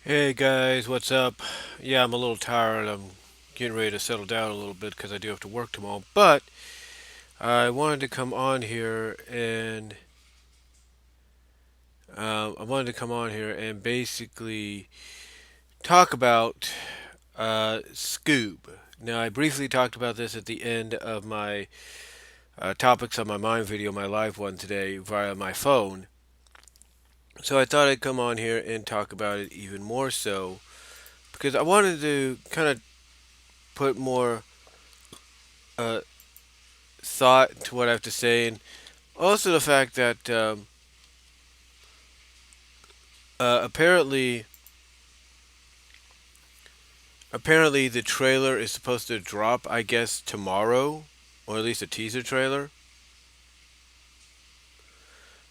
Hey guys, what's up? Yeah, I'm a little tired. I'm getting ready to settle down a little bit because I do have to work tomorrow. But I wanted to come on here and basically talk about Scoob. Now, I briefly talked about this at the end of my topics on my mind video, my live one today via my phone. So I thought I'd come on here and talk about it even more so because I wanted to kind of put more uh, thought to what I have to say, and also the fact that apparently the trailer is supposed to drop, I guess, tomorrow, or at least a teaser trailer.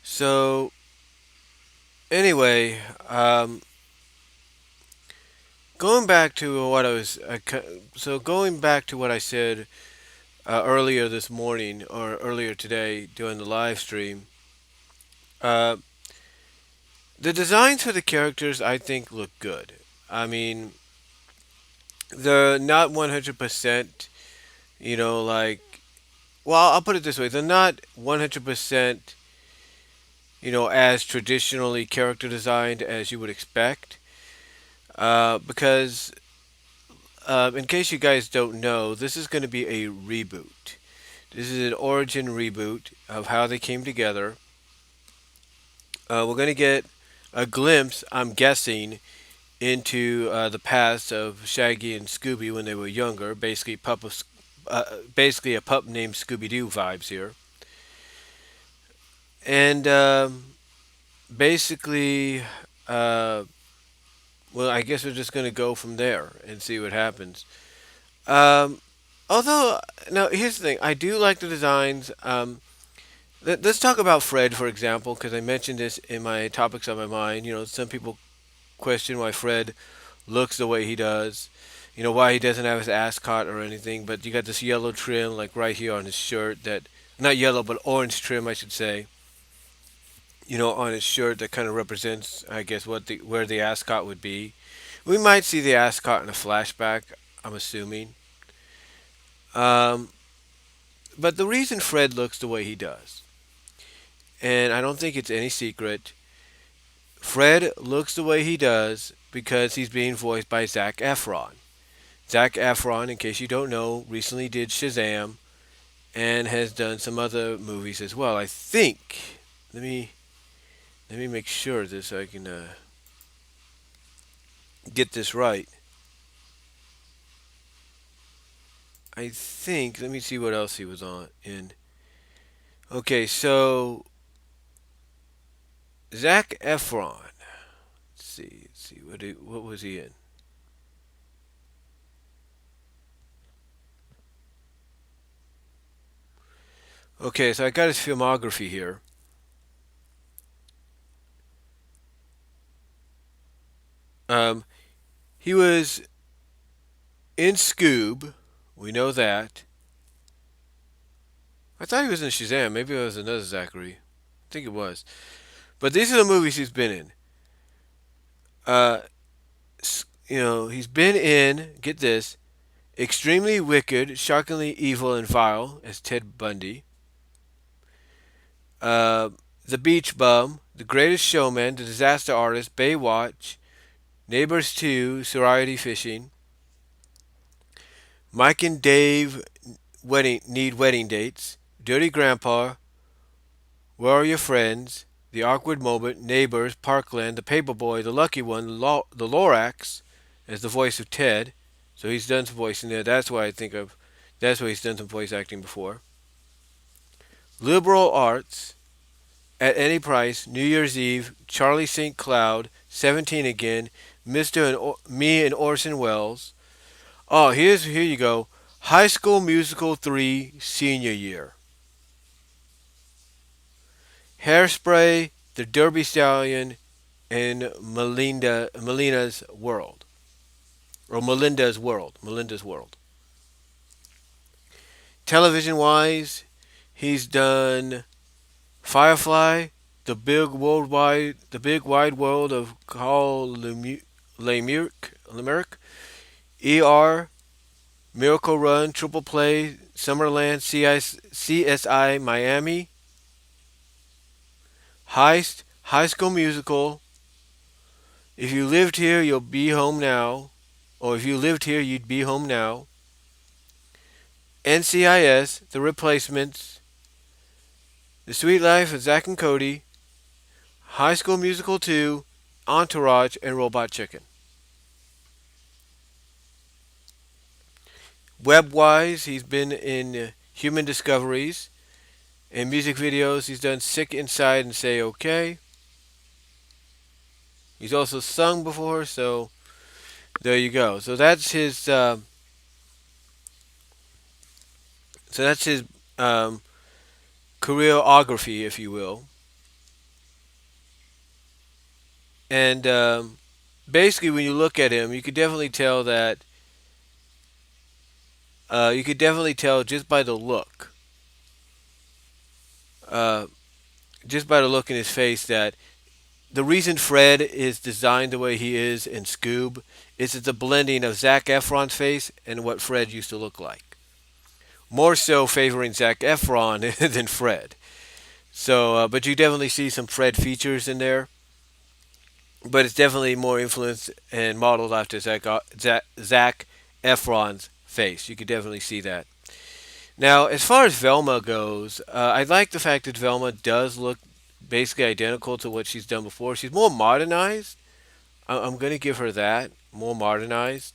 So anyway, going back to what I was, so going back to what I said earlier this morning or earlier today during the live stream. Uh, the designs for the characters I think look good. I mean, they're not 100%, like, well, I'll put it this way: they're not 100%, as traditionally character designed as you would expect. Because, in case you guys don't know, this is going to be a reboot. This is an origin reboot of how they came together. We're going to get a glimpse, I'm guessing, into the past of Shaggy and Scooby when they were younger. Basically a pup named Scooby-Doo vibes here. And basically, uh, well, I guess we're just going to go from there and see what happens. Um, although, now here's the thing: I do like the designs. Let's talk about Fred, for example, because I mentioned this in my topics on my mind. Some people question why Fred looks the way he does. Why he doesn't have his ascot or anything, but you got this yellow trim, like right here on his shirt, that not yellow, but orange trim, I should say, on his shirt that kind of represents, I guess, where the ascot would be. We might see the ascot in a flashback, I'm assuming. Um, but the reason Fred looks the way he does, and I don't think it's any secret, Fred looks the way he does because he's being voiced by Zac Efron. Zac Efron, in case you don't know, recently did Shazam and has done some other movies as well. I think. Let me make sure this so I can get this right. I think. Let me see what else he was on in. Okay, so Zac Efron. Let's see. What was he in? Okay, so I got his filmography here. Um, he was in Scoob. We know that. I thought he was in Shazam. Maybe it was another Zachary. I think it was. But these are the movies he's been in. Uh, he's been in. Get this: Extremely Wicked, Shockingly Evil and Vile as Ted Bundy. Uh, the Beach Bum, The Greatest Showman, The Disaster Artist, Baywatch, Neighbors 2, Variety Fishing, Mike and Dave Need Wedding Dates, Dirty Grandpa, Where Are Your Friends, The Awkward Moment, Neighbors, Parkland, The Paperboy, The Lucky One, The Lorax as the voice of Ted. So he's done some voicing there. That's why I think of. That's why he's done some voice acting before. Liberal Arts, At Any Price, New Year's Eve, Charlie St. Cloud, 17 Again, Me and Orson Welles. Oh, here you go. High School Musical 3 Senior Year. Hairspray, The Derby Stallion, and Melina's World. Or Melinda's World. Melinda's World. Television wise, he's done Firefly, the big wide world of Call Lemurk, ER, Miracle Run, Triple Play, Summerland, CSI Miami, Heist, High School Musical, If You Lived Here, You'll Be Home Now, or If You Lived Here, You'd Be Home Now, NCIS, The Replacements, The Sweet Life of Zack and Cody, High School Musical 2, Entourage, and Robot Chicken. Web wise, he's been in Human Discoveries. In music videos, he's done Sick Inside and Say Okay. He's also sung before, so there you go. So that's his um, careerography, if you will. And basically, when you look at him, you could definitely tell uh, just by the look in his face that the reason Fred is designed the way he is in Scoob is it's a blending of Zac Efron's face and what Fred used to look like. More so favoring Zac Efron than Fred. So, but you definitely see some Fred features in there, but it's definitely more influenced and modeled after Zac Efron's face. You could definitely see that. Now, as far as Velma goes, I like the fact that Velma does look basically identical to what she's done before. She's more modernized. I'm going to give her that. More modernized,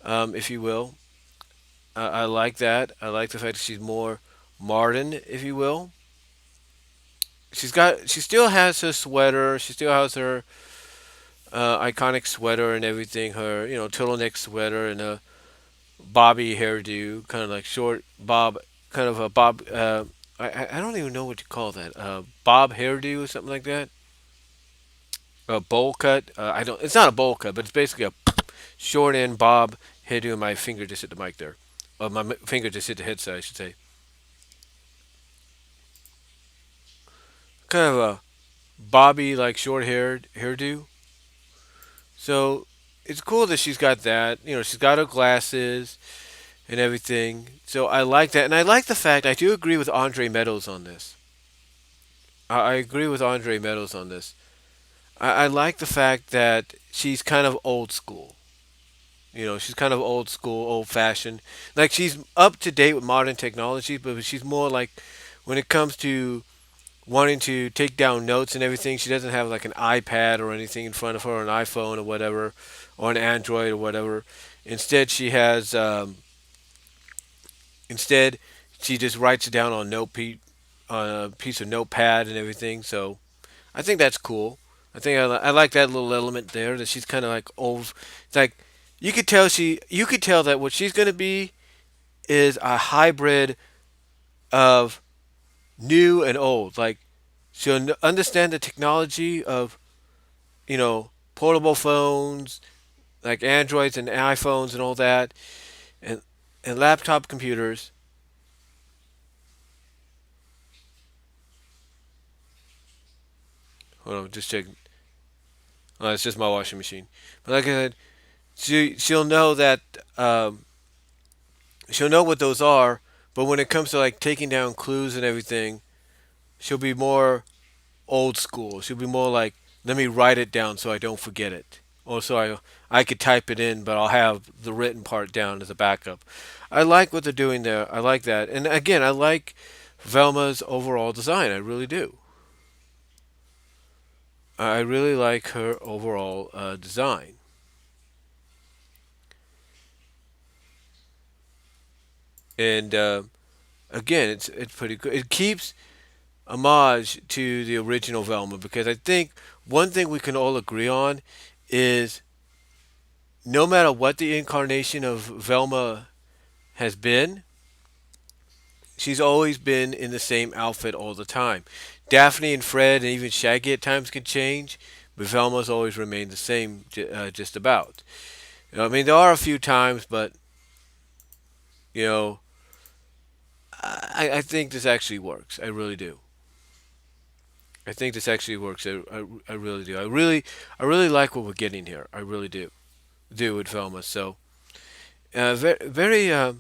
if you will. I like that. I like the fact that she's more modern, if you will. She still has her sweater. She still has her iconic sweater and everything. Her, turtleneck sweater and a bobby hairdo, kind of like short bob, kind of a bob. I don't even know what you call that. Bob hairdo or something like that. A bowl cut. I don't. It's not a bowl cut, but it's basically a short end bob hairdo. And my finger just hit the mic there. Finger just hit the headset, I should say. Kind of a bobby like short haired hairdo. So it's cool that she's got that. She's got her glasses and everything. So I like that, and I like the fact I do agree with Andre Meadows on this. I agree with Andre Meadows on this. I like the fact that she's kind of old school. She's kind of old school, old fashioned. Like she's up to date with modern technology, but she's more like when it comes to wanting to take down notes and everything, she doesn't have like an iPad or anything in front of her, or an iPhone or whatever, or an Android or whatever. Instead, she has instead she just writes it down on a piece of notepad and everything. So I think that's cool. I like that little element there that she's kind of like old. It's like you could tell that what she's gonna be is a hybrid of new and old. Like she'll understand the technology of portable phones like Androids and iPhones and all that, and laptop computers. Hold on, just checking. Oh, it's just my washing machine. But like I said, she'll know that she'll know what those are. But when it comes to like taking down clues and everything, she'll be more old school. She'll be more like, let me write it down so I don't forget it. Or so I could type it in, but I'll have the written part down as a backup. I like what they're doing there. I like that. And again, I like Velma's overall design. I really do. I really like her overall design. And again, it's pretty good. It keeps homage to the original Velma because I think one thing we can all agree on is no matter what the incarnation of Velma has been, she's always been in the same outfit all the time. Daphne and Fred and even Shaggy at times can change, but Velma's always remained the same, just about. I mean, there are a few times, but you know, I think this actually works. I really do. I think this actually works. I really do. I really like what we're getting here. I really do with Velma. So, very,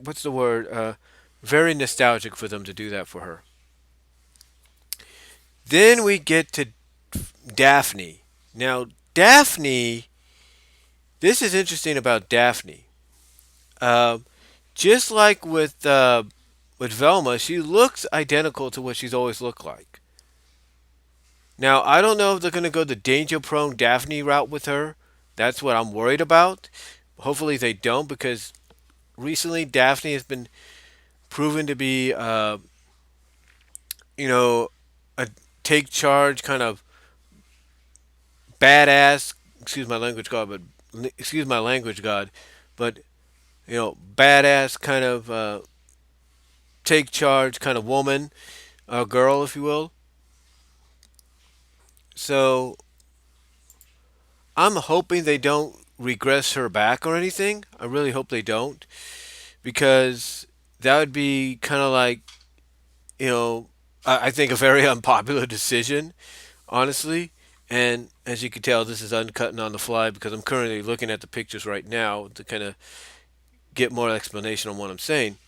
what's the word? Very nostalgic for them to do that for her. Then we get to Daphne. Now, Daphne, this is interesting about Daphne. Um, just like with Velma, she looks identical to what she's always looked like. Now, I don't know if they're going to go the danger prone Daphne route with her. That's what I'm worried about. Hopefully, they don't because recently Daphne has been proven to be, you know, a take charge kind of badass. Excuse my language, God, but excuse my language, God, but badass kind of take charge kind of woman, girl, if you will. So I'm hoping they don't regress her back or anything. I really hope they don't because that would be kind of like, you know, I think a very unpopular decision, honestly. And as you can tell, this is uncut and on the fly because I'm currently looking at the pictures right now to kind of get more explanation on what I'm saying.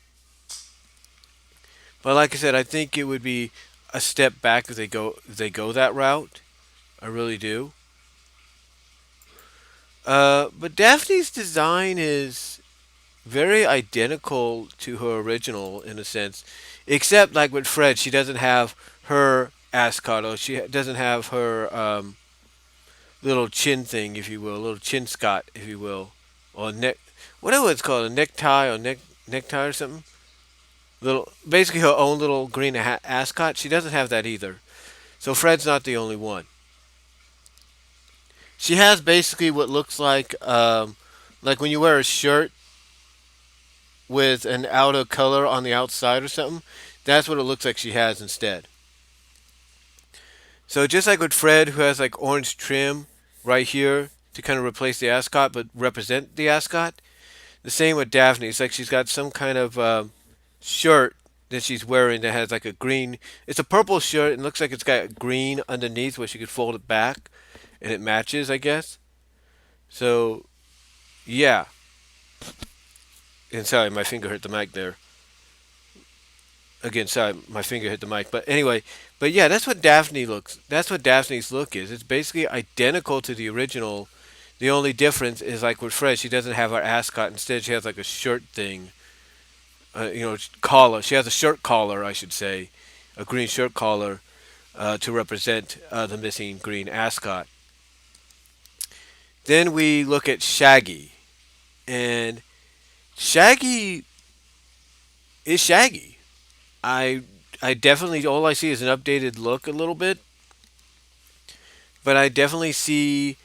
But like I said, I think it would be a step back if they go that route. I really do. But Daphne's design is very identical to her original in a sense, except like with Fred, she doesn't have her ascot or she doesn't have her little chin thing, if you will, little chin scot, if you will, or neck, whatever it's called, a necktie or necktie or something. Little, basically her own little green ascot. She doesn't have that either. So Fred's not the only one. She has basically what looks like when you wear a shirt with an outer color on the outside or something. That's what it looks like she has instead. So just like with Fred, who has like orange trim right here to kind of replace the ascot but represent the ascot, the same with Daphne. It's like she's got some kind of shirt that she's wearing that has like a green. It's a purple shirt and looks like it's got green underneath where she could fold it back and it matches, I guess. So yeah. And sorry, my finger hit the mic there. Again, sorry, my finger hit the mic. But anyway, but yeah, that's what Daphne looks. That's what Daphne's look is. It's basically identical to the original. The only difference is like with Fred, she doesn't have her ascot. Instead, she has like a shirt thing. Collar. She has a shirt collar, I should say, a green shirt collar to represent the missing green ascot. Then we look at Shaggy, and Shaggy is Shaggy. I I definitely all I see is an updated look a little bit, but I see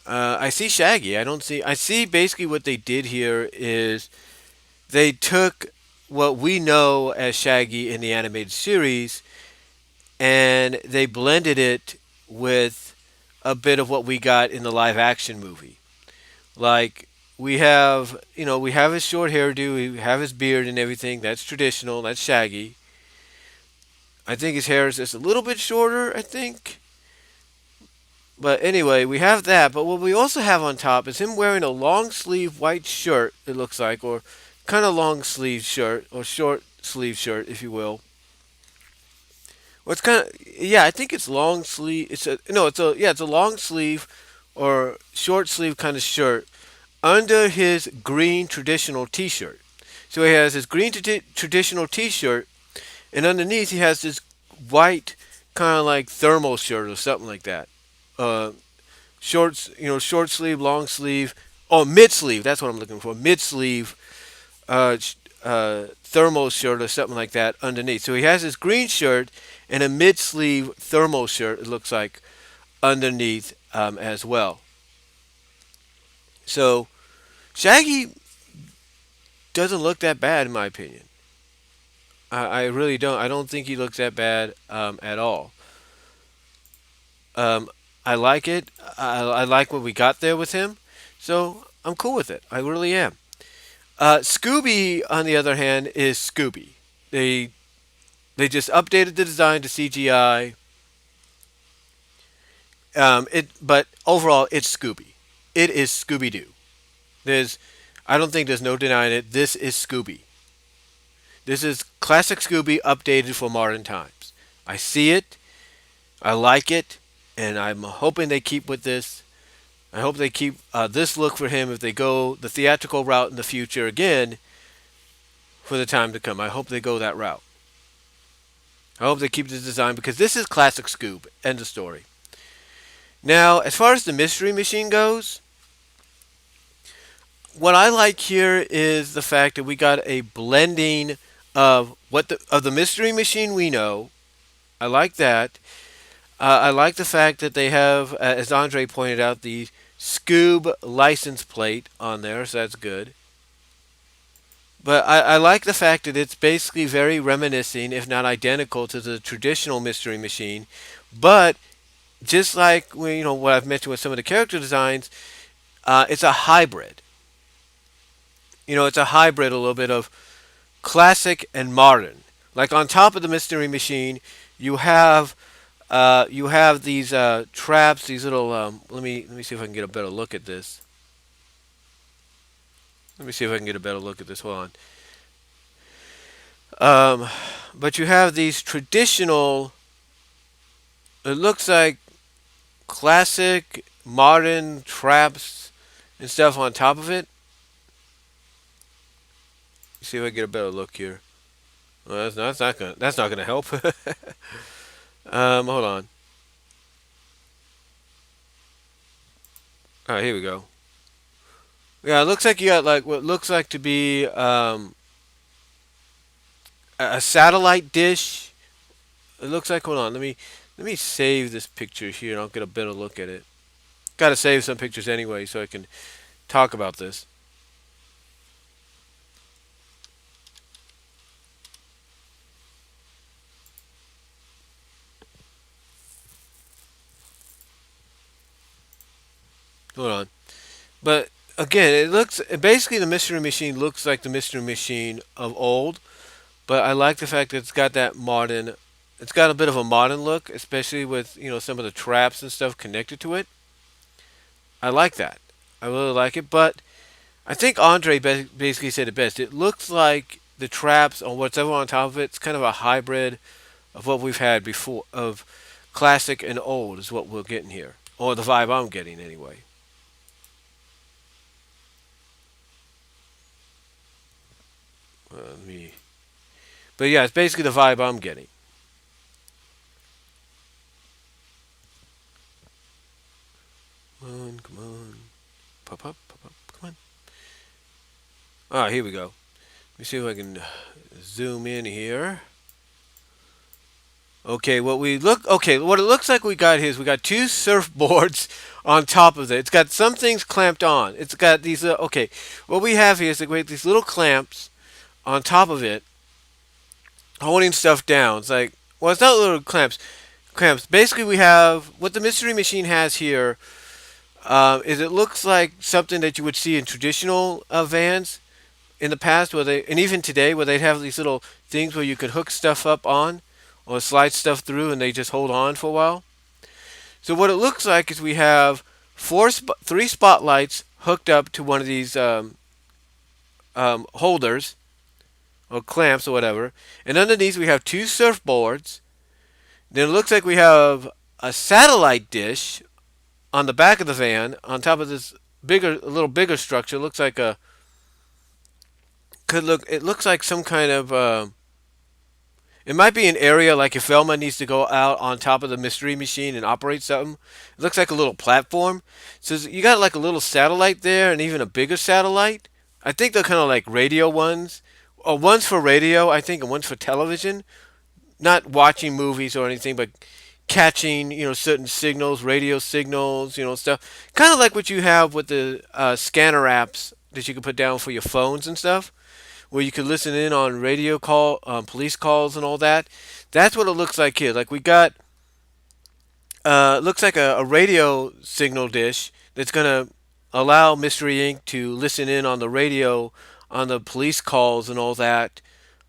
Shaggy. I see basically what they did here is they took what we know as Shaggy in the animated series and they blended it with a bit of what we got in the live action movie. Like we have his short hairdo, we have his beard and everything. That's traditional. That's Shaggy. I think his hair is just a little bit shorter. I think. But anyway, we have that. But what we also have on top is him wearing a long sleeve white shirt. It looks like, or kind of long sleeve shirt, or short sleeve shirt, if you will. Well, it's kind of yeah. I think it's long sleeve. It's a no. It's a yeah. It's a long sleeve or short sleeve kind of shirt under his green traditional T-shirt. So he has his green traditional T-shirt, and underneath he has this white kind of like thermal shirt or something like that. Uh, Shorts, short sleeve, long sleeve, oh mid sleeve. That's what I'm looking for. Mid sleeve, thermal shirt or something like that underneath. So he has his green shirt and a mid sleeve thermal shirt. It looks like underneath as well. So Shaggy doesn't look that bad in my opinion. I really don't. I don't think he looks that bad at all. Um, I like it. I like what we got there with him. So I'm cool with it. I really am. Scooby, on the other hand, is Scooby. They They just updated the design to CGI. But overall, it's Scooby. It is Scooby-Doo. There's, I don't think there's no denying it. This is Scooby. This is classic Scooby updated for modern times. I see it. I like it, and I'm hoping they keep with this. I hope they keep this look for him if they go the theatrical route in the future again for the time to come. I hope they go that route. I hope they keep this design because this is classic Scoob. End of story. Now, as far as the Mystery Machine goes, what I like here is the fact that we got a blending of the Mystery Machine we know. I like that. I like the fact that they have, as Andre pointed out, the Scoob license plate on there, so that's good. But I like the fact that it's basically very reminiscing, if not identical, to the traditional Mystery Machine. But just like what I've mentioned with some of the character designs, it's a hybrid. It's a hybrid, a little bit of classic and modern. Like on top of the Mystery Machine, you have these traps, these little. Let me see if I can get a better look at this. Let me see if I can get a better look at this. Hold on. But you have these traditional. It looks like classic, modern traps and stuff on top of it. See if I can get a better look here. Well, that's not gonna help. Hold on. All right, here we go. Yeah, it looks like you got like what looks like to be a satellite dish. It looks like. Hold on. Let me save this picture here, and I'll get a better look at it. Got to save some pictures anyway, so I can talk about this. Hold on. But again, it looks basically the Mystery Machine looks like the Mystery Machine of old. But I like the fact that it's got that modern. It's got a bit of a modern look, especially with some of the traps and stuff connected to it. I like that. I really like it. But I think Andre basically said it best. It looks like the traps on whatever on top of it. It's kind of a hybrid of what we've had before, of classic and old, is what we're getting here, or the vibe I'm getting anyway. Let me. But yeah, it's basically the vibe I'm getting. Come on, come on, pop up, pop up, come on. All right, here we go. Let me see if I can zoom in here. Okay, what it looks like we got here is we got two surfboards on top of it. It's got some things clamped on. It's got these. Okay, what we have here is like we have these little clamps on top of it, holding stuff down. It's like, well, it's not little clamps. Clamps. Basically, we have what the Mystery Machine has here. Is it looks like something that you would see in traditional vans in the past, where they and even today, where they'd have these little things where you could hook stuff up on or slide stuff through, and they just hold on for a while. So what it looks like is we have three spotlights hooked up to one of these holders or clamps or whatever, and underneath we have two surfboards. Then it looks like we have a satellite dish on the back of the van on top of this a little bigger structure. It looks like a could look. It looks like some kind of. It might be an area like if Velma needs to go out on top of the Mystery Machine and operate something. It looks like a little platform. So you got like a little satellite there, and even a bigger satellite. I think they're kind of like radio ones, or one's for radio, I think, and one's for television. Not watching movies or anything, but catching certain signals, radio signals, stuff. Kind of like what you have with the scanner apps that you can put down for your phones and stuff, where you could listen in on radio call, police calls, and all that. That's what it looks like here. Like we got, looks like a radio signal dish that's gonna allow Mystery Inc. to listen in on the radio, on the police calls and all that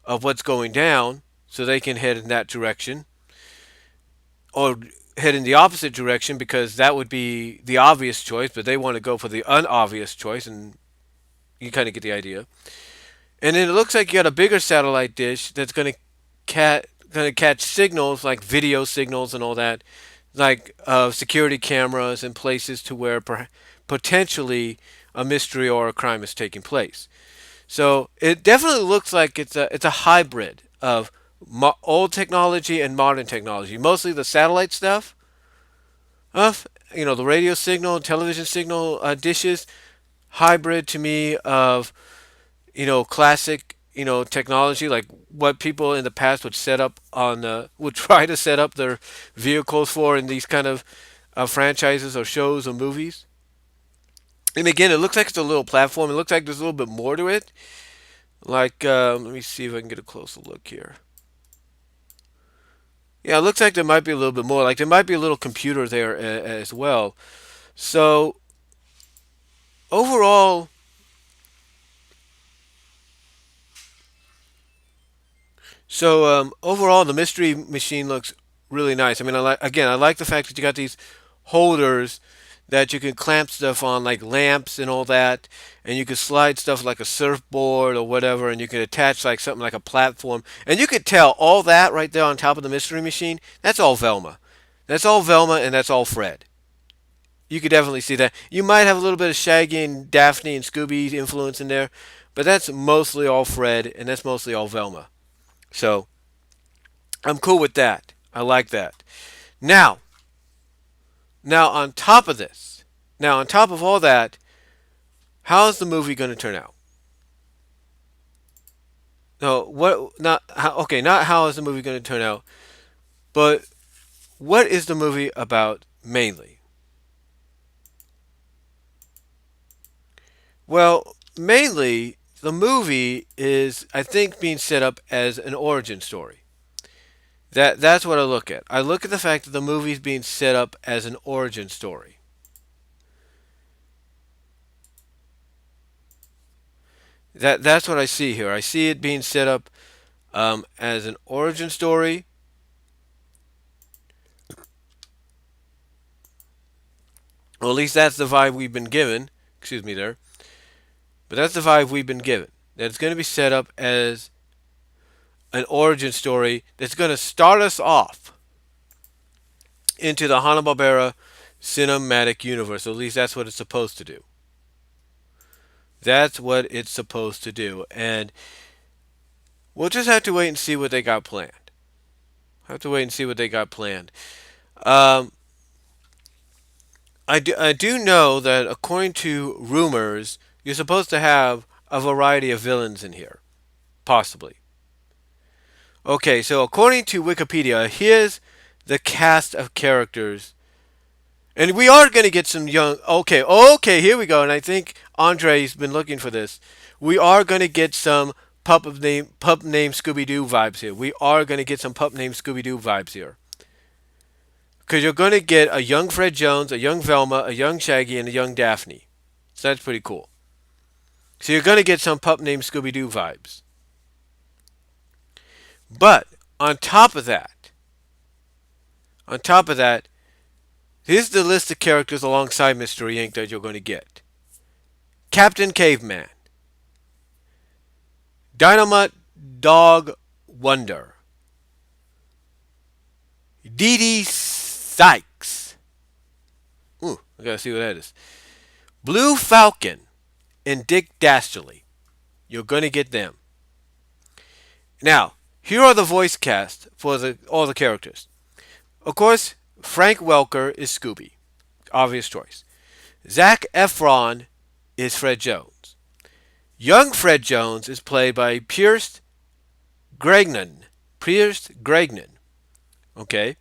of what's going down. so they can head in that direction, or head in the opposite direction because that would be the obvious choice, but they want to go for the unobvious choice, and you kind of get the idea. And then it looks like you got a bigger satellite dish that's going to catch signals like video signals and all that, like security cameras in places to where potentially a mystery or a crime is taking place. So it definitely looks like it's a hybrid of old technology and modern technology. Mostly the satellite stuff, of the radio signal, television signal dishes, hybrid to me of classic technology, like what people in the past would set up on would try to set up their vehicles for in these kind of franchises or shows or movies. And again, it looks like it's a little platform. It looks like there's a little bit more to it. Like, let me see if I can get a closer look here. Yeah, it looks like there might be a little bit more. Like there might be a little computer there as well. So overall, overall, the mystery machine looks really nice. I mean, I like the fact that you got these holders that you can clamp stuff on, like lamps and all that, and you can slide stuff like a surfboard or whatever, and you can attach like something like a platform, and you could tell all that right there on top of the mystery machine. That's all Velma. That's all Velma, and that's all Fred. You could definitely see that. You might have a little bit of Shaggy and Daphne and Scooby influence in there, but that's mostly all Fred, and that's mostly all Velma. So I'm cool with that. I like that. Now, now on top of this, now on top of all that, how's the movie going to turn out? No, what? Not how, okay. Not how is the movie going to turn out, but what is the movie about mainly? Well, mainly the movie is, I think, being set up as an origin story. That's what I look at. I look at the fact that the movie is being set up as an origin story. That's what I see here. I see it being set up as an origin story, or at least that's the vibe we've been given. Excuse me there, but that's the vibe we've been given. That it's going to be set up as an origin story that's going to start us off into the Hanna-Barbera cinematic universe. Or at least that's what it's supposed to do. That's what it's supposed to do, and we'll just have to wait and see what they got planned. Have to wait and see what they got planned. Um, I do know that according to rumors, you're supposed to have a variety of villains in here, possibly. Okay, so according to Wikipedia, here's the cast of characters, and we are going to get some young. Okay, here we go. And I think Andre's been looking for this. We are going to get some pup name Scooby Doo vibes here. We are going to get some pup name Scooby Doo vibes here. Because you're going to get a young Fred Jones, a young Velma, a young Shaggy, and a young Daphne. So that's pretty cool. So you're going to get some pup named Scooby Doo vibes. But on top of that, on top of that, here's the list of characters alongside Mystery Inc. that you're going to get: Captain Caveman, Dynamite Dog Wonder, Dee Dee Sykes. Ooh, I gotta see what that is. Blue Falcon and Dick Dastardly. You're gonna get them. Now, here are the voice cast for all the characters. Of course, Frank Welker is Scooby. Obvious choice. Zac Efron is Fred Jones. Young Fred Jones is played by Gregnan. Pierce Gregnan. Okay.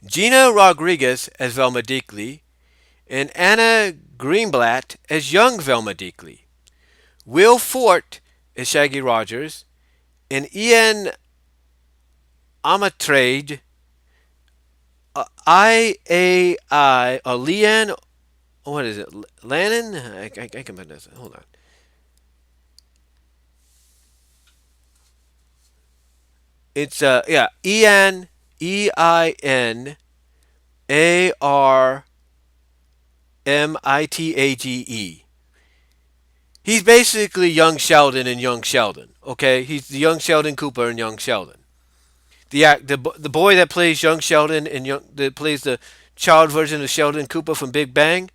Gina Rodriguez as Velma Deakley, and Anna Greenblatt as young Velma Deakley. Will Fort as Shaggy Rogers, and Ian Amatrade, or Leanne, what is it? Lannon? I can put this. Hold on. It's yeah, Enaarmitage. He's basically young Sheldon and young Sheldon. Okay, he's the young Sheldon Cooper and young Sheldon. The boy that plays young Sheldon and that plays the child version of Sheldon Cooper from Big Bang.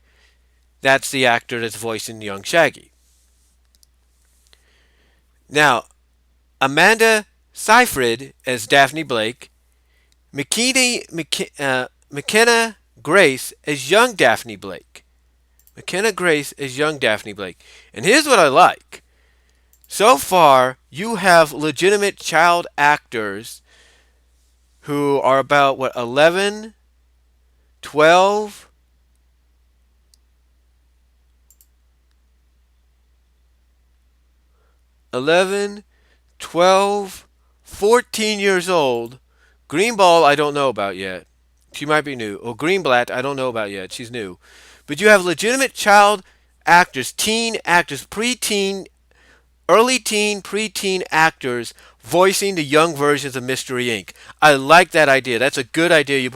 That's the actor that's voicing young Shaggy. Now, Amanda Seyfried as Daphne Blake, McKenna Grace as young Daphne Blake. McKenna Grace as young Daphne Blake. And here's what I like. So far, you have legitimate child actors who are about, what, 11, 12, 11, 12, 14 years old. Greenball, I don't know about yet. She might be new. Or Greenblatt, I don't know about yet. She's new. But you have legitimate child actors, teen actors, preteen, early teen, preteen actors voicing the young versions of Mystery Inc. I like that idea. That's a good idea. You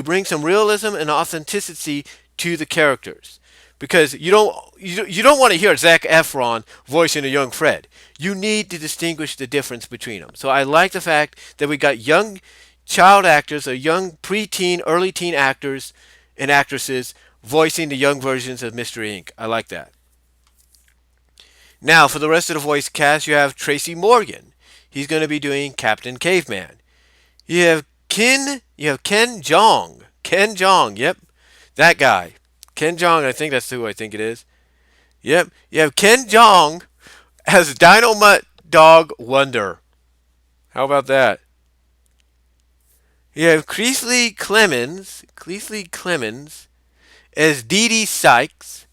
bring some realism and authenticity to the characters because you don't want to hear Zac Efron voicing a young Fred. You need to distinguish the difference between them. So I like the fact that we got young child actors or young preteen, early teen actors and actresses voicing the young versions of Mystery Inc. I like that. Now, for the rest of the voice cast, you have Tracy Morgan. He's going to be doing Captain Caveman. You have Ken Jong. Ken Jong, yep. That guy. Ken Jong, I think that's who I think it is. Yep. You have Ken Jong as Dynamite Dog Wonder. How about that? You have Cleasley Clemens as Dee Dee Sykes.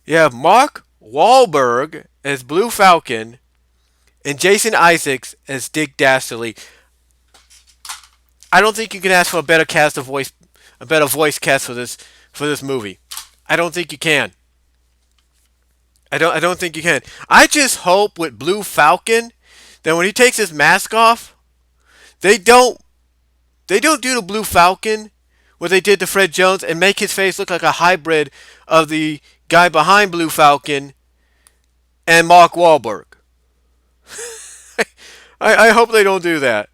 You have Mark Wahlberg as Blue Falcon and Jason Isaacs as Dick Dastardly. I don't think you can ask for a better voice cast for this movie. I don't think you can. I don't think you can. I just hope with Blue Falcon that when he takes his mask off, they don't they don't do the Blue Falcon what they did to Fred Jones and make his face look like a hybrid of the guy behind Blue Falcon and Mark Wahlberg. I hope they don't do that.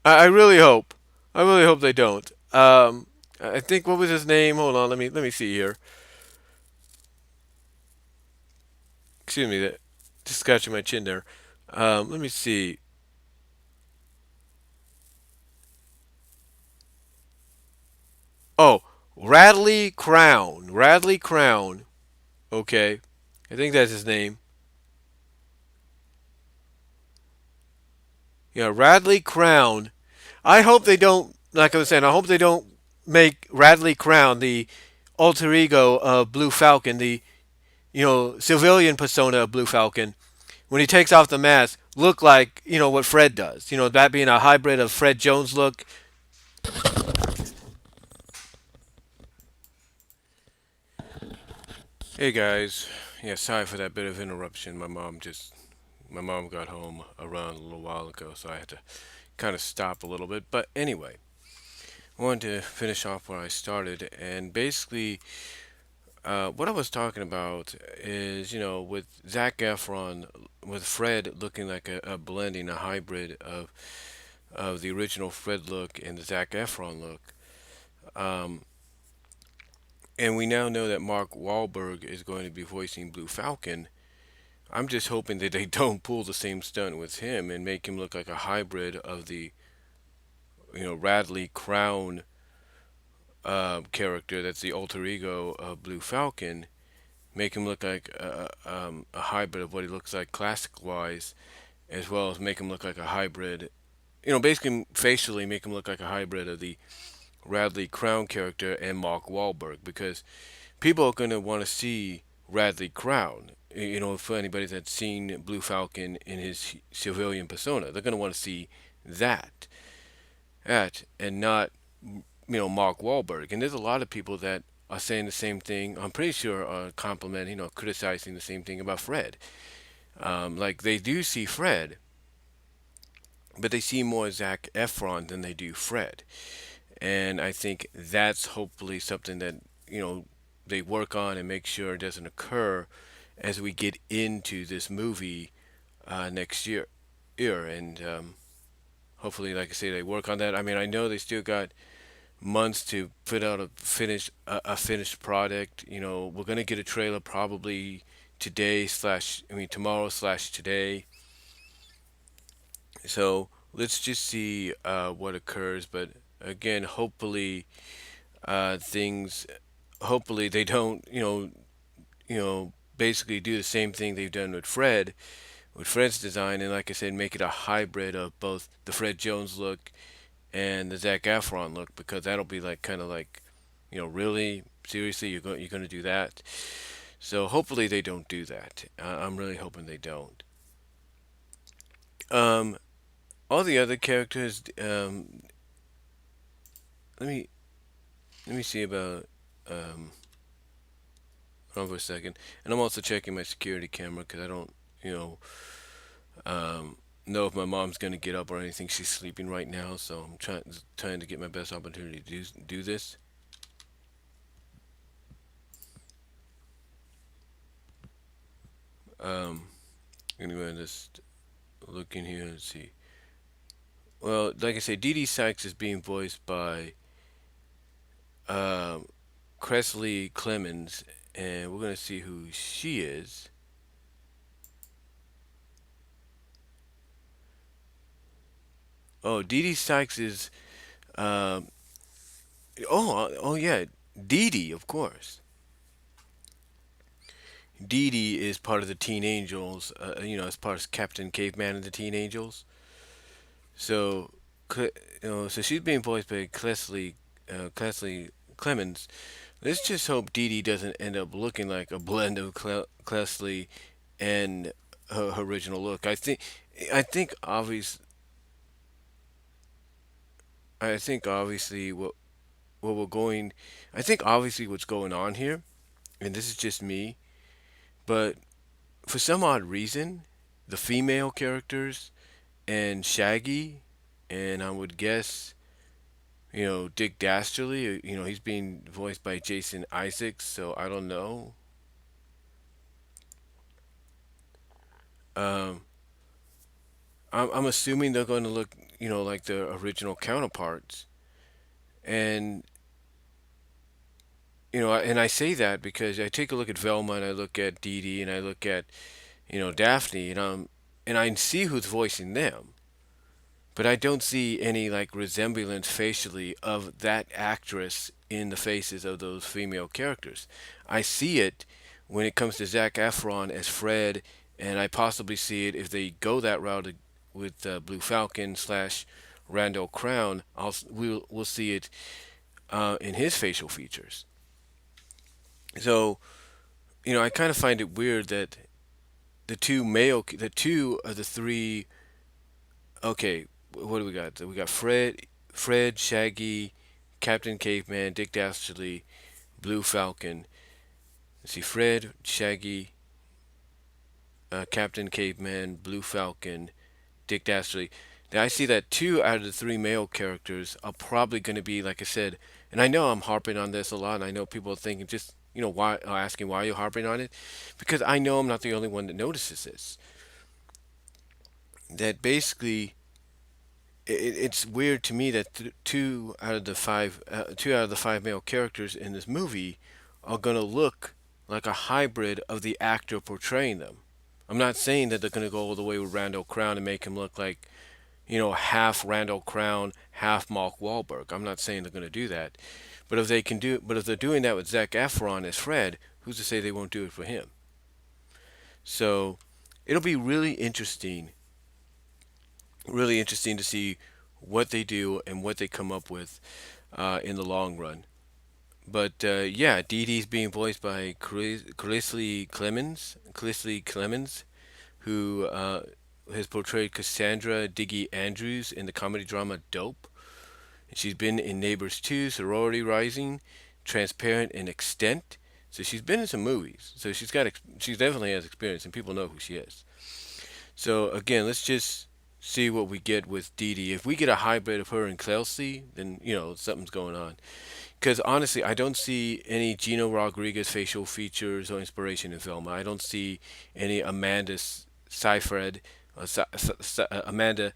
I really hope. I really hope they don't. I think what was his name? Hold on, let me see here. Excuse me, that just scratching my chin there. Let me see. Oh, Radley Crown. Radley Crown. Okay, I think that's his name. Yeah, Radley Crown. I hope they don't. Like I was saying, I hope they don't make Radley Crown the alter ego of Blue Falcon, the civilian persona of Blue Falcon, when he takes off the mask, look like what Fred does. That being a hybrid of Fred Jones look. Hey guys, yeah, sorry for that bit of interruption. My mom got home around a little while ago, so I had to kind of stop a little bit. But anyway, I wanted to finish off where I started, and basically, what I was talking about is, with Zac Efron, with Fred looking like a blending, a hybrid of the original Fred look and the Zac Efron look. Um, and we now know that Mark Wahlberg is going to be voicing Blue Falcon. I'm just hoping that they don't pull the same stunt with him and make him look like a hybrid of the, Radley Crown character that's the alter ego of Blue Falcon. Make him look like a hybrid of what he looks like classic wise, as well as make him look like a hybrid. Basically facially make him look like a hybrid of the Radley Crown character and Mark Wahlberg because people are going to want to see Radley Crown. For anybody that's seen Blue Falcon in his civilian persona, they're going to want to see that, and not Mark Wahlberg. And there's a lot of people that are saying the same thing. I'm pretty sure are complimenting or criticizing the same thing about Fred. Like they do see Fred but they see more Zac Efron than they do Fred. And I think that's hopefully something that, you know, they work on and make sure it doesn't occur as we get into this movie next year. And hopefully, like I say, they work on that. I mean, I know they still got months to put out a finished product. You know, we're gonna get a trailer probably today slash I mean tomorrow slash today. So let's just see what occurs. But again, things. Hopefully they don't. Basically do the same thing they've done with Fred's design, and like I said, make it a hybrid of both the Fred Jones look and the Zac Efron look, because that'll be like kind of like, really seriously, you're going to do that. So hopefully they don't do that. I'm really hoping they don't. Um, all the other characters. Let me let me see about. Hold on for a second, and I'm also checking my security camera because I don't, you know if my mom's going to get up or anything. She's sleeping right now, so I'm trying to get my best opportunity to do this. Um, anyway, just looking here and see. Well, like I said, Dee Dee Sykes is being voiced by um, Cresley Clemens, and we're gonna see who she is. Oh, Dee Dee Sykes is. Um, oh yeah, Dee Dee, of course. Dee Dee is part of the Teen Angels. As part of Captain Caveman and the Teen Angels. So, so she's being voiced by Cresley Clemens. Let's just hope Dee Dee doesn't end up looking like a blend of Clesley and her original look. I think obvious, I think obviously what we're going, I think obviously what's going on here, and this is just me, but for some odd reason, the female characters and Shaggy, and I would guess, Dick Dastardly, he's being voiced by Jason Isaacs, so I don't know. Um, I'm assuming they're going to look, like their original counterparts. And, and I say that because I take a look at Velma and I look at Dee Dee and I look at, Daphne, and I see who's voicing them. But I don't see any like resemblance facially of that actress in the faces of those female characters. I see it when it comes to Zac Efron as Fred, and I possibly see it if they go that route with Blue Falcon slash Randall Crown. We'll see it in his facial features. So I kind of find it weird that the two of the three. Okay, what do we got? We got Fred, Shaggy, Captain Caveman, Dick Dastardly, Blue Falcon. Let's see, Fred, Shaggy, Captain Caveman, Blue Falcon, Dick Dastardly. Now I see that two out of the three male characters are probably going to be, like I said, and I know I'm harping on this a lot, and I know people are thinking just, why, asking why you're harping on it, because I know I'm not the only one that notices this. That basically, it's weird to me that two out of the five male characters in this movie are going to look like a hybrid of the actor portraying them. I'm not saying that they're going to go all the way with Randall Crown and make him look like, half Randall Crown, half Mark Wahlberg. I'm not saying they're going to do that. But if they're doing that with Zac Efron as Fred, who's to say they won't do it for him? So it'll be really interesting to see what they do and what they come up with in the long run. But yeah, Dee Dee's being voiced by Chrisley Clemens, who has portrayed Cassandra Diggy Andrews in the comedy drama Dope. She's been in Neighbors 2, Sorority Rising, Transparent, and Extent. So she's been in some movies. So she definitely has experience, and people know who she is. So again, let's just see what we get with Dee Dee. If we get a hybrid of her and Kelsey, then something's going on. Because honestly, I don't see any Gino Rodriguez facial features or inspiration in Velma. I don't see any Seyfried, Amanda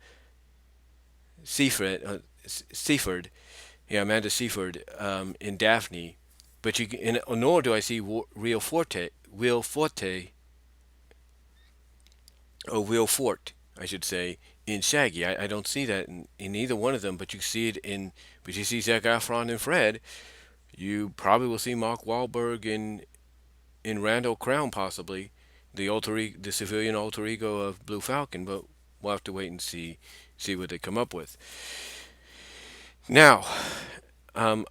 Seyfried, yeah, Amanda Seyfried in Daphne. But nor do I see Will Forte, or Will Fort, I should say, in Shaggy. I don't see that in either one of them, but but you see Zac Efron and Fred. You probably will see Mark Wahlberg in Randall Crown, possibly the civilian alter ego of Blue Falcon. But we'll have to wait and see what they come up with. Now, um,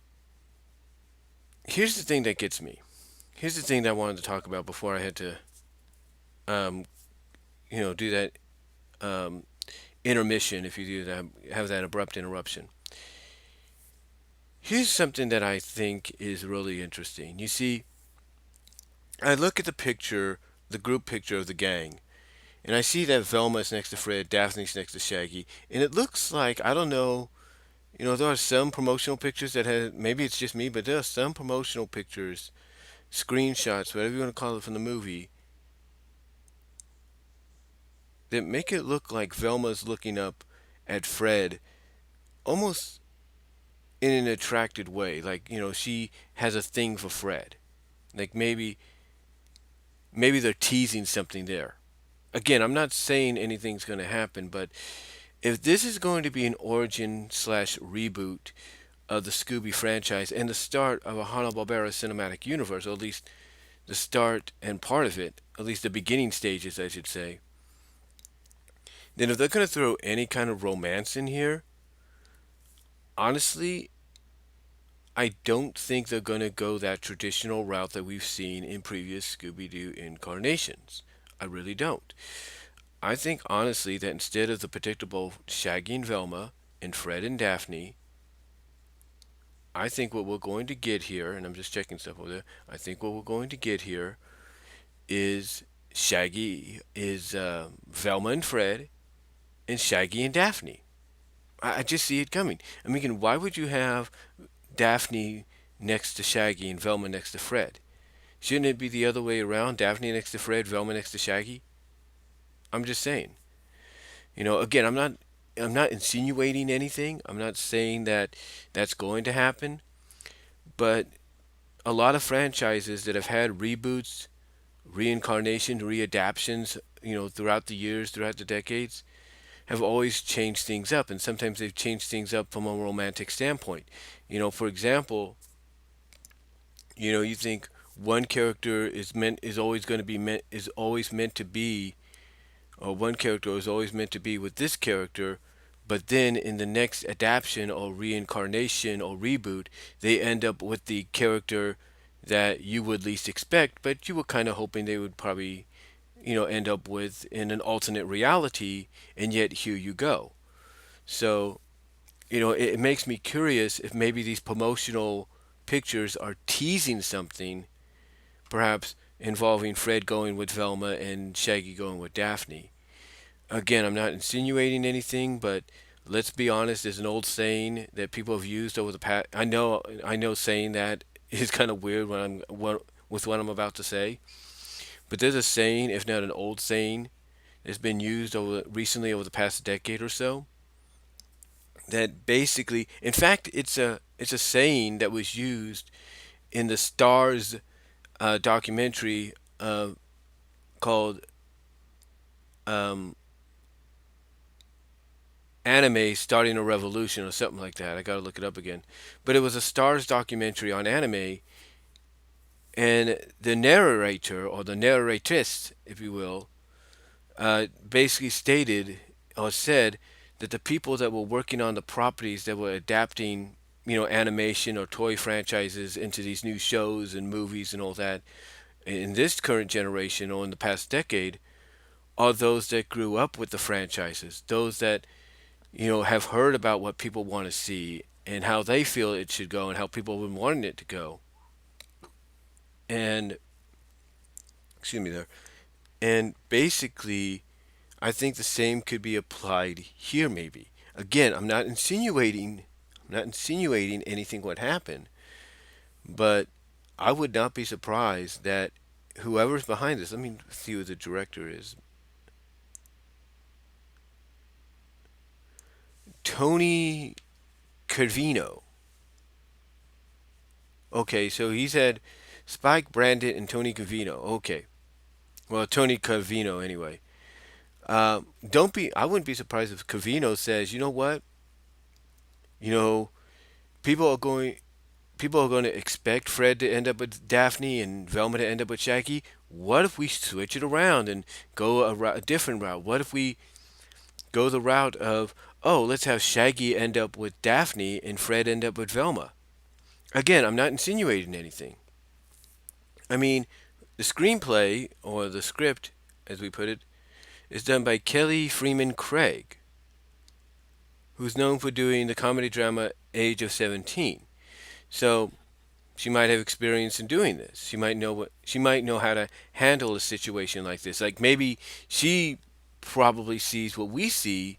here's the thing that gets me. Here's the thing that I wanted to talk about before I had to, um, do that um, intermission. If you do that, have that abrupt interruption. Here's something that I think is really interesting. You see, I look at the group picture of the gang, and I see that Velma's next to Fred, Daphne's next to Shaggy, and it looks like, I don't know, there are some promotional pictures that have, maybe it's just me, but there are some promotional pictures, screenshots, whatever you want to call it, from the movie that make it look like Velma's looking up at Fred almost in an attracted way. Like, she has a thing for Fred. Like maybe they're teasing something there. Again, I'm not saying anything's going to happen, but if this is going to be an origin slash reboot of the Scooby franchise and the start of a Hanna-Barbera cinematic universe, or at least the start and part of it, at least the beginning stages, I should say, then if they're going to throw any kind of romance in here, honestly, I don't think they're going to go that traditional route that we've seen in previous Scooby-Doo incarnations. I really don't. I think honestly that instead of the predictable Shaggy and Velma and Fred and Daphne, I think what we're going to get here, and I'm just checking stuff over there, I think what we're going to get here is Velma and Fred and Shaggy and Daphne. I just see it coming. I mean, why would you have Daphne next to Shaggy and Velma next to Fred? Shouldn't it be the other way around? Daphne next to Fred, Velma next to Shaggy? I'm just saying. Again, I'm not insinuating anything. I'm not saying that that's going to happen, but a lot of franchises that have had reboots, reincarnations, readaptions, throughout the years, throughout the decades, have always changed things up, and sometimes they've changed things up from a romantic standpoint. For example, you think one character is always going to be meant is always meant to be, or one character is always meant to be with this character, but then in the next adaptation or reincarnation or reboot, they end up with the character that you would least expect, but you were kind of hoping they would probably, end up with in an alternate reality, and yet here you go. So, it makes me curious if maybe these promotional pictures are teasing something, perhaps involving Fred going with Velma and Shaggy going with Daphne. Again, I'm not insinuating anything, but let's be honest. There's an old saying that people have used over the past. I know, saying that is kind of weird with what I'm about to say. But there's a saying, if not an old saying, that's been used over the past decade or so. That basically, in fact, it's a saying that was used in the Stars documentary called um, anime starting a revolution or something like that. I got to look it up again. But it was a Stars documentary on anime, and the narrator or the narratress, if you will, basically stated or said that the people that were working on the properties that were adapting, animation or toy franchises into these new shows and movies and all that in this current generation or in the past decade are those that grew up with the franchises, those that have heard about what people want to see and how they feel it should go and how people have been wanting it to go. And excuse me there. And basically, I think the same could be applied here maybe. Again, I'm not insinuating anything would happen, but I would not be surprised that whoever's behind this, let me see who the director is. Tony Covino. Okay, so he said Spike Brandon and Tony Covino. Okay. Well, Tony Covino anyway. Don't be. I wouldn't be surprised if Covino says, you know what? You know, people are going. People are going to expect Fred to end up with Daphne and Velma to end up with Shaggy. What if we switch it around and go a different route? What if we go the route of, oh, let's have Shaggy end up with Daphne and Fred end up with Velma? Again, I'm not insinuating anything. I mean, the screenplay or the script, as we put it, is done by Kelly Freeman Craig, who's known for doing the comedy drama Age of 17. So she might have experience in doing this. She might know how to handle a situation like this. Like maybe she probably sees what we see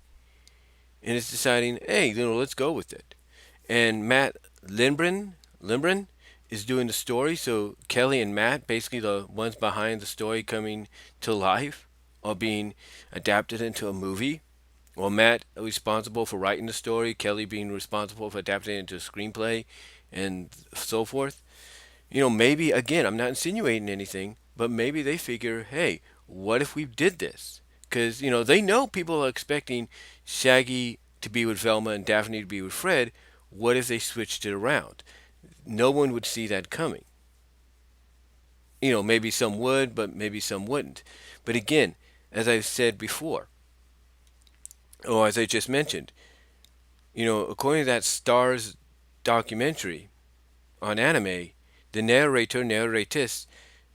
and is deciding, hey, let's go with it. And Matt Lindgren is doing the story. So Kelly and Matt, basically the ones behind the story coming to life or being adapted into a movie. Well, Matt responsible for writing the story, Kelly being responsible for adapting it into a screenplay, and so forth. Maybe again, I'm not insinuating anything, but maybe they figure, hey, what if we did this? Because they know people are expecting Shaggy to be with Velma and Daphne to be with Fred. What if they switched it around? No one would see that coming. Maybe some would, but maybe some wouldn't. But again, as I've said before, or as I just mentioned, according to that Stars documentary on anime, the narratress,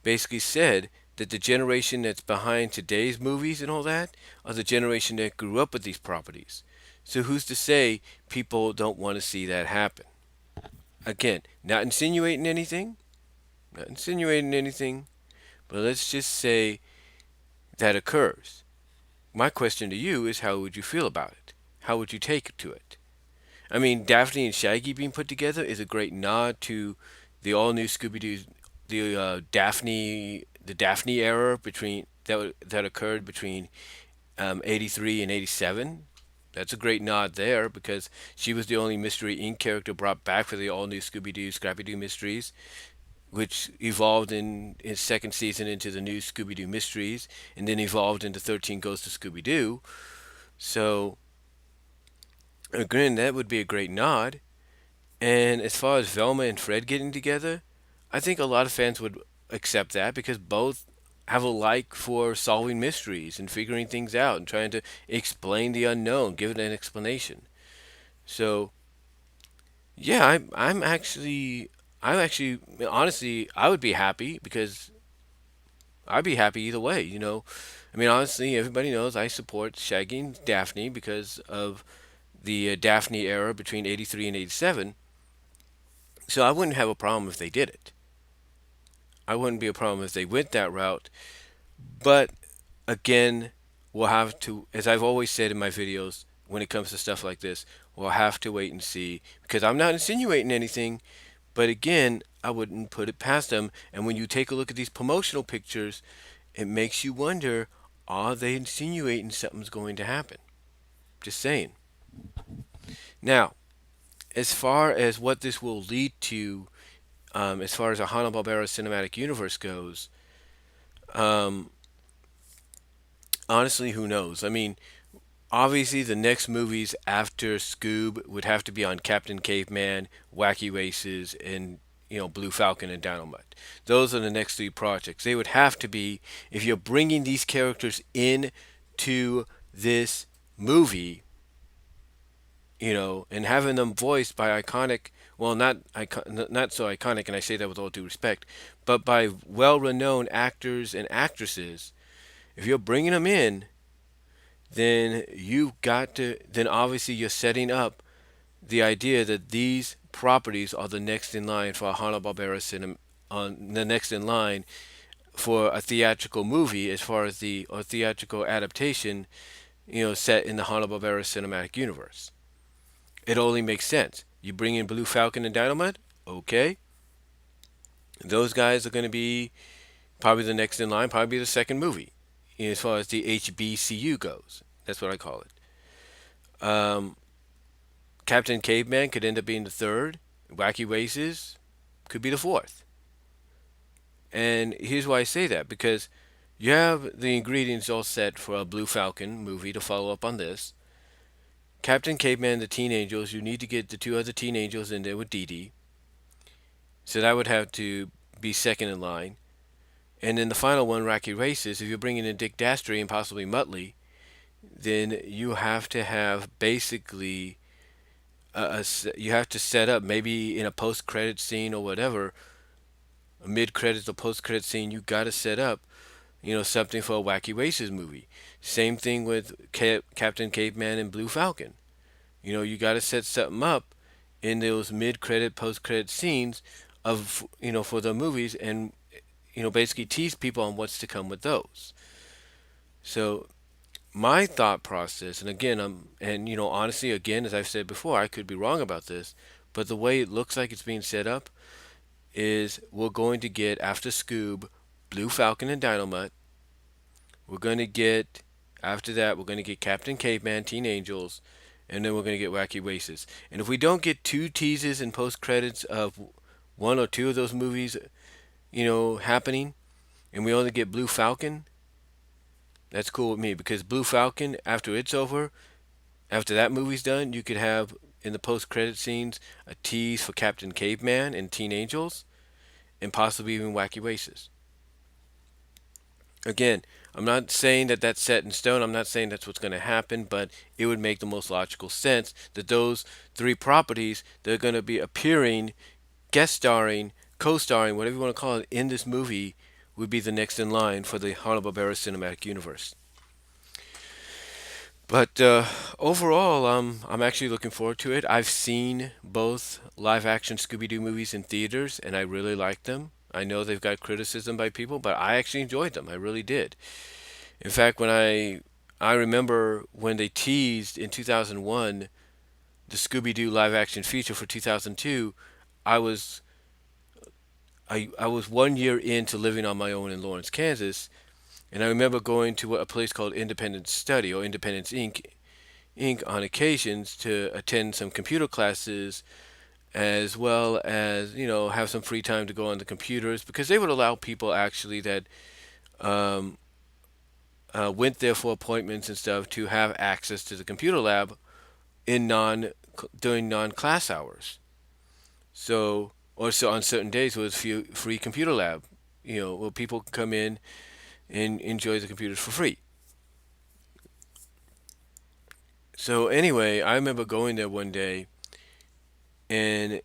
basically said that the generation that's behind today's movies and all that are the generation that grew up with these properties. So who's to say people don't want to see that happen? Again, not insinuating anything, but let's just say that occurs. My question to you is how would you feel about it? How would you take to it? I mean, Daphne and Shaggy being put together is a great nod to the all new Scooby-Doo, the Daphne era that occurred between 83 and 87. That's a great nod there because she was the only Mystery Inc. character brought back for the all new Scooby-Doo, Scrappy-Doo mysteries, which evolved in his second season into the new Scooby-Doo mysteries, and then evolved into 13 Ghosts of Scooby-Doo. So, again, that would be a great nod. And as far as Velma and Fred getting together, I think a lot of fans would accept that because both have a like for solving mysteries and figuring things out and trying to explain the unknown, give it an explanation. So, yeah, honestly, I would be happy because I'd be happy either way. I mean, honestly, everybody knows I support Shaggy and Daphne because of the Daphne era between 83 and 87. So I wouldn't have a problem if they did it. I wouldn't be a problem if they went that route. But again, we'll have to, as I've always said in my videos, when it comes to stuff like this, we'll have to wait and see because I'm not insinuating anything. But again, I wouldn't put it past them. And when you take a look at these promotional pictures, it makes you wonder, are they insinuating something's going to happen? Just saying. Now, as far as what this will lead to, as far as a Hanna-Barbera cinematic universe goes, um, honestly, who knows? I mean, obviously, the next movies after Scoob would have to be on Captain Caveman, Wacky Races, and Blue Falcon and Dynamite. Those are the next three projects. They would have to be if you're bringing these characters in to this movie, and having them voiced by iconic, well, not so iconic, and I say that with all due respect, but by well-renowned actors and actresses. If you're bringing them in, then then obviously you're setting up the idea that these properties are the next in line for Hanna-Barbera cinema, the next in line for a theatrical movie as far as the or theatrical adaptation, set in the Hanna-Barbera cinematic universe. It only makes sense. You bring in Blue Falcon and Dynamite, okay. Those guys are going to be probably the next in line, probably the second movie, as far as the HBCU goes. That's what I call it. Captain Caveman could end up being the third. Wacky Races could be the fourth. And here's why I say that because you have the ingredients all set for a Blue Falcon movie to follow up on this. Captain Caveman and the Teen Angels, you need to get the two other Teen Angels in there with Dee Dee. So that would have to be second in line. And then the final one, Wacky Races, if you're bringing in Dick Dastry and possibly Muttley, then you have to have basically you have to set up maybe in a post-credit scene or whatever, a mid-credits or post-credit scene. You got to set up, something for a Wacky Races movie. Same thing with Captain Caveman and Blue Falcon. You got to set something up in those mid-credit, post-credit scenes of for the movies, and basically tease people on what's to come with those. So my thought process, and again, honestly, again, as I've said before, I could be wrong about this, but the way it looks like it's being set up is we're going to get after Scoob, Blue Falcon and Dynamite. We're going to get after that, we're going to get Captain Caveman, Teen Angels, and then we're going to get Wacky Races. And if we don't get two teases and post credits of one or two of those movies, happening, and we only get Blue Falcon, that's cool with me because Blue Falcon, after it's over, after that movie's done, you could have in the post-credit scenes a tease for Captain Caveman and Teen Angels, and possibly even Wacky Races. Again, I'm not saying that that's set in stone. I'm not saying that's what's going to happen, but it would make the most logical sense that those three properties that are going to be appearing, guest starring, co-starring, whatever you want to call it, in this movie would be the next in line for the Hanna-Barbera cinematic universe. But overall, I'm actually looking forward to it. I've seen both live-action Scooby-Doo movies in theaters, and I really like them. I know they've got criticism by people, but I actually enjoyed them. I really did. In fact, when I remember when they teased in 2001 the Scooby-Doo live-action feature for 2002, I was I was 1 year into living on my own in Lawrence, Kansas, and I remember going to a place called Independence Study or Independence Inc. on occasions to attend some computer classes as well as have some free time to go on the computers because they would allow people actually that um, went there for appointments and stuff to have access to the computer lab in non during non-class hours. So also on certain days it was free computer lab, where people can come in and enjoy the computers for free. So anyway, I remember going there one day and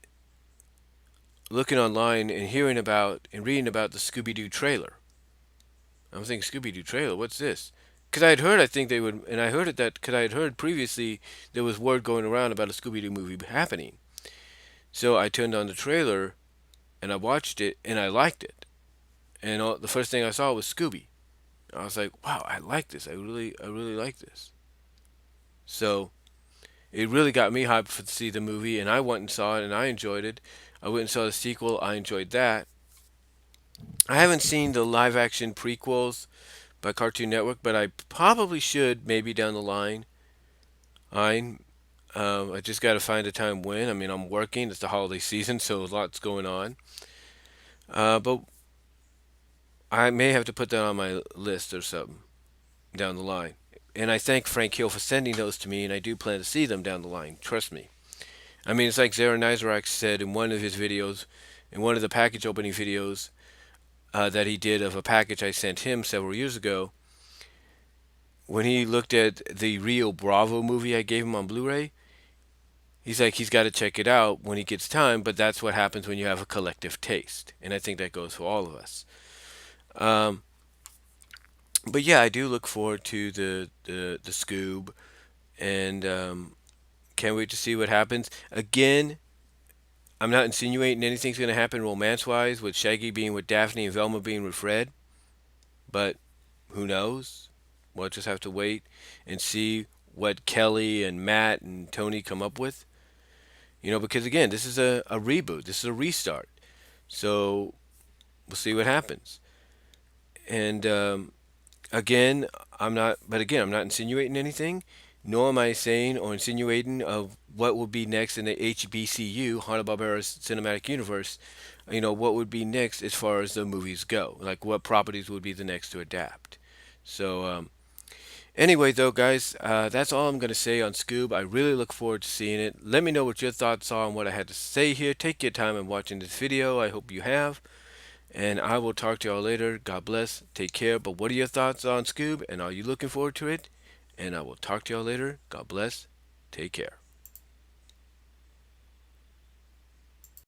looking online and hearing about and reading about the Scooby-Doo trailer. I'm thinking Scooby-Doo trailer, what's this? Because I had heard, I think they would, and I heard it that because I had heard previously there was word going around about a Scooby-Doo movie happening. So I turned on the trailer and I watched it and I liked it. And the first thing I saw was Scooby. I was like, wow, I like this. I really like this. So it really got me hyped to see the movie, and I went and saw it, and I enjoyed it. I went and saw the sequel. I enjoyed that. I haven't seen the live-action prequels by Cartoon Network, but I probably should maybe down the line. I just got to find a time when. I mean, I'm working. It's the holiday season, so a lot's going on. But I may have to put that on my list or something down the line. And I thank Frank Hill for sending those to me, and I do plan to see them down the line. Trust me. I mean, it's like Zara Nizarak said in one of his videos, in one of the package opening videos that he did of a package I sent him several years ago. When he looked at the Rio Bravo movie I gave him on Blu-ray, he's like, he's got to check it out when he gets time, but that's what happens when you have a collective taste. And I think that goes for all of us. Um, but yeah, I do look forward to the Scoob, and can't wait to see what happens. Again, I'm not insinuating anything's going to happen romance wise with Shaggy being with Daphne and Velma being with Fred. But who knows? We'll just have to wait and see what Kelly and Matt and Tony come up with. Because again, this is a reboot, this is a restart. So we'll see what happens. And again, I'm not insinuating anything, nor am I saying or insinuating of what will be next in the HBCU, Hanna-Barbera Cinematic Universe. What would be next as far as the movies go, like what properties would be the next to adapt. So, anyway, though, guys, that's all I'm going to say on Scoob. I really look forward to seeing it. Let me know what your thoughts are on what I had to say here. Take your time in watching this video. I hope you have. And I will talk to y'all later. God bless. Take care. But what are your thoughts on Scoob? And are you looking forward to it? And I will talk to y'all later. God bless. Take care.